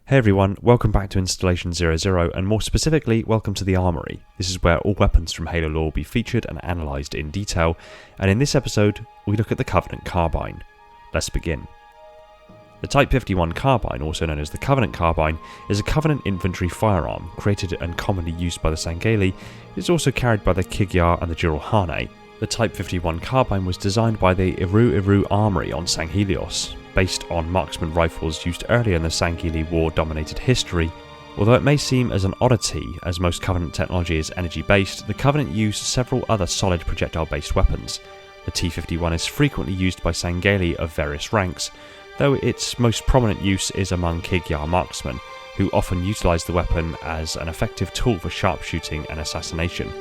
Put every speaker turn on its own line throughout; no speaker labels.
Hey everyone, welcome back to Installation 00 and more specifically, welcome to the Armory. This is where all weapons from Halo lore will be featured and analysed in detail, and in this episode, we look at the Covenant Carbine. Let's begin. The Type 51 Carbine, also known as the Covenant Carbine, is a Covenant infantry firearm, created and commonly used by the Sangheili. It is also carried by the Kigyar and the Jiralhane. The Type 51 Carbine was designed by the Iru Armory on Sanghelios, based on marksman rifles used earlier in the Sangheili war-dominated history. Although it may seem as an oddity, as most Covenant technology is energy-based, the Covenant used several other solid projectile-based weapons. The T-51 is frequently used by Sangheili of various ranks, though its most prominent use is among Kigyar marksmen, who often utilise the weapon as an effective tool for sharpshooting and assassination.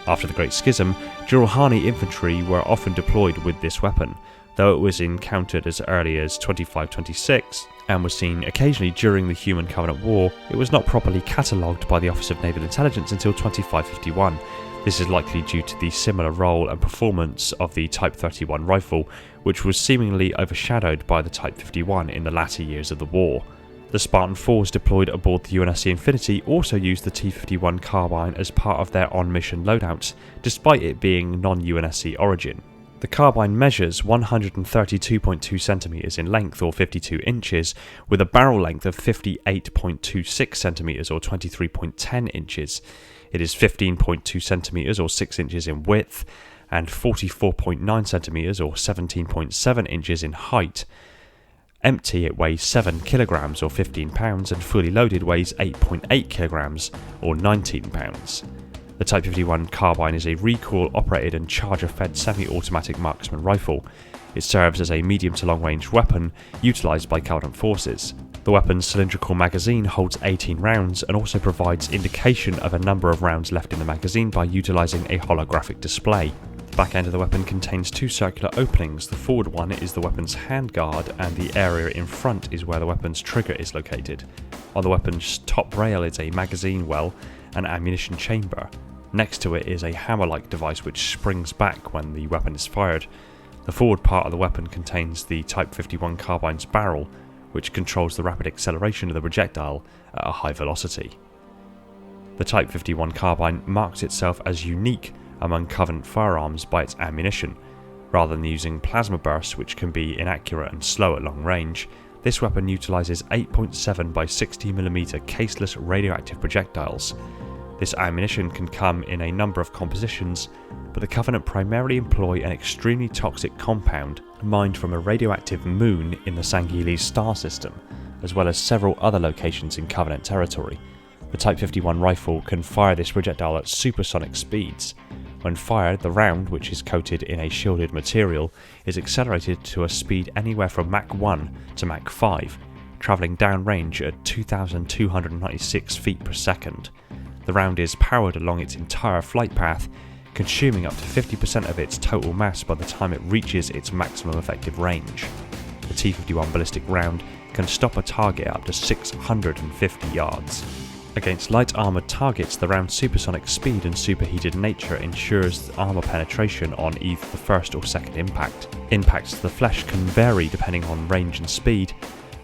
After the Great Schism, Jiralhane infantry were often deployed with this weapon, though it was encountered as early as 2526 and was seen occasionally during the Human-Covenant War. It was not properly catalogued by the Office of Naval Intelligence until 2551. This is likely due to the similar role and performance of the Type 31 rifle, which was seemingly overshadowed by the Type 51 in the latter years of the war. The Spartan 4s deployed aboard the UNSC Infinity also used the T-51 carbine as part of their on-mission loadouts, despite it being non-UNSC origin. The carbine measures 132.2 centimeters in length or 52 inches, with a barrel length of 58.26 centimeters or 23.10 inches. It is 15.2 centimeters or 6 inches in width and 44.9 centimeters or 17.7 inches in height. Empty, it weighs 7 kilograms or 15 pounds, and fully loaded weighs 8.8 kilograms or 19 pounds. The Type 51 carbine is a recoil-operated and charger-fed semi-automatic marksman rifle. It serves as a medium to long-range weapon utilised by Covenant forces. The weapon's cylindrical magazine holds 18 rounds and also provides indication of a number of rounds left in the magazine by utilising a holographic display. The back end of the weapon contains two circular openings. The forward one is the weapon's handguard, and the area in front is where the weapon's trigger is located. On the weapon's top rail is a magazine well and ammunition chamber. Next to it is a hammer-like device which springs back when the weapon is fired. The forward part of the weapon contains the Type 51 carbine's barrel, which controls the rapid acceleration of the projectile at a high velocity. The Type 51 carbine marks itself as unique among Covenant firearms by its ammunition. Rather than using plasma bursts, which can be inaccurate and slow at long range, this weapon utilises 8.7 by 60mm caseless radioactive projectiles. This ammunition can come in a number of compositions, but the Covenant primarily employ an extremely toxic compound mined from a radioactive moon in the Sangheili star system, as well as several other locations in Covenant territory. The Type 51 rifle can fire this projectile at supersonic speeds. When fired, the round, which is coated in a shielded material, is accelerated to a speed anywhere from Mach 1 to Mach 5, travelling downrange at 2,296 feet per second. The round is powered along its entire flight path, consuming up to 50% of its total mass by the time it reaches its maximum effective range. The T-51 ballistic round can stop a target up to 650 yards. Against light armoured targets, the round's supersonic speed and superheated nature ensures armour penetration on either the first or second impact. Impacts to the flesh can vary depending on range and speed.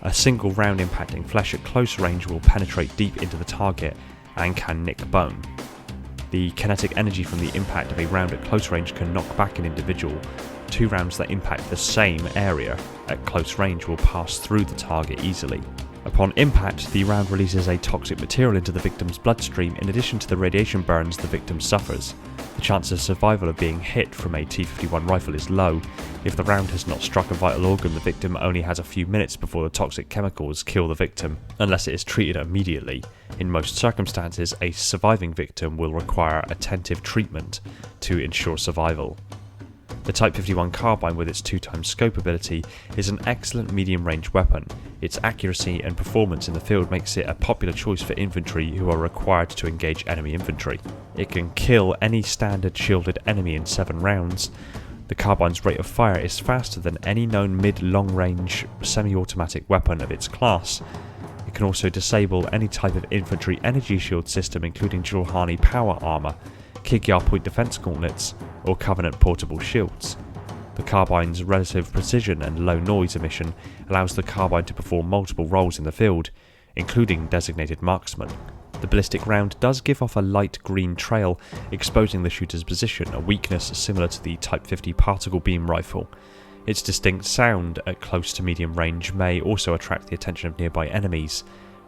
A single round impacting flesh at close range will penetrate deep into the target and can nick bone. The kinetic energy from the impact of a round at close range can knock back an individual. Two rounds that impact the same area at close range will pass through the target easily. Upon impact, the round releases a toxic material into the victim's bloodstream in addition to the radiation burns the victim suffers. The chance of survival of being hit from a T-51 rifle is low. If the round has not struck a vital organ, the victim only has a few minutes before the toxic chemicals kill the victim, unless it is treated immediately. In most circumstances, a surviving victim will require attentive treatment to ensure survival. The Type 51 carbine, with its 2x scope ability, is an excellent medium-range weapon. Its accuracy and performance in the field makes it a popular choice for infantry who are required to engage enemy infantry. It can kill any standard shielded enemy in 7 rounds. The carbine's rate of fire is faster than any known mid-long range semi-automatic weapon of its class. It can also disable any type of infantry energy shield system, including Jiralhane power armour, Kigyar point defense gauntlets, or Covenant portable shields. The carbine's relative precision and low noise emission allows the carbine to perform multiple roles in the field. including designated marksman. The ballistic round does give off a light green trail, exposing the shooter's position, a weakness similar to the Type 50 particle beam rifle. Its distinct sound at close to medium range may also attract the attention of nearby enemies.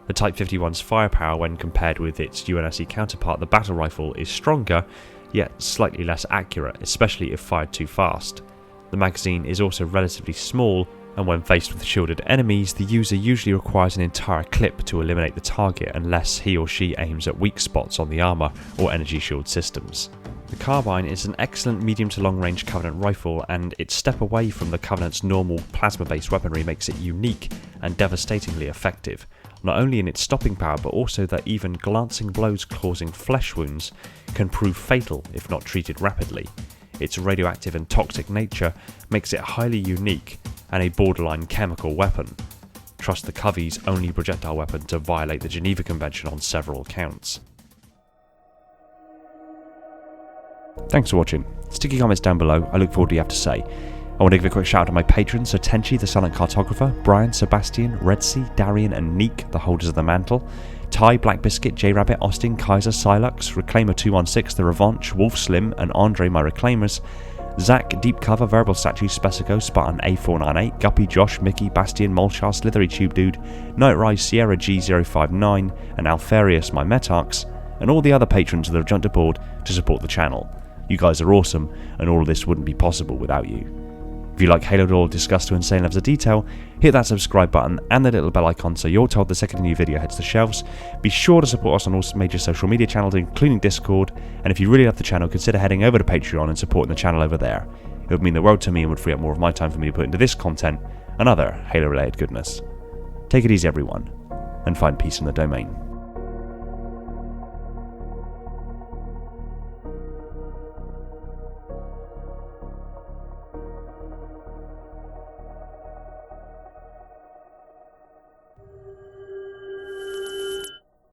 The Type 51's firepower, when compared with its UNSC counterpart, the battle rifle, is stronger, yet slightly less accurate, especially if fired too fast. The magazine is also relatively small, and when faced with shielded enemies, the user usually requires an entire clip to eliminate the target unless he or she aims at weak spots on the armour or energy shield systems. The Carbine is an excellent medium to long range Covenant rifle, and its step away from the Covenant's normal plasma-based weaponry makes it unique and devastatingly effective, not only in its stopping power but also that even glancing blows causing flesh wounds can prove fatal if not treated rapidly. Its radioactive and toxic nature makes it highly unique and a borderline chemical weapon. Trust the Covey's only projectile weapon to violate the Geneva Convention on several counts. Thanks for watching. Stick your comments down below, I look forward to what you have to say. I want to give a quick shout out to my patrons, so Tenchi, the Silent Cartographer, Brian, Sebastian, Redsea, Darian and Neek, the holders of the mantle, Ty, Black Biscuit, J Rabbit, Austin, Kaiser, Silux, Reclaimer216, The Revanche, Wolf Slim and Andre, my Reclaimers, Zach, Deep Cover, Variable Statue, Spesico, Spartan A498, Guppy, Josh, Mickey, Bastian, Molchar, Slithery Tube Dude, Nightrise, Sierra G059 and Alfarius, my Metarchs, and all the other patrons that have jumped aboard to support the channel. You guys are awesome, and all of this wouldn't be possible without you. If you like Halo lore discussed to insane levels of detail, hit that subscribe button and the little bell icon so you're told the second a new video hits the shelves. Be sure to support us on all major social media channels, including Discord, and if you really love the channel, consider heading over to Patreon and supporting the channel over there. It would mean the world to me and would free up more of my time for me to put into this content and other Halo-related goodness. Take it easy everyone, and find peace in the domain.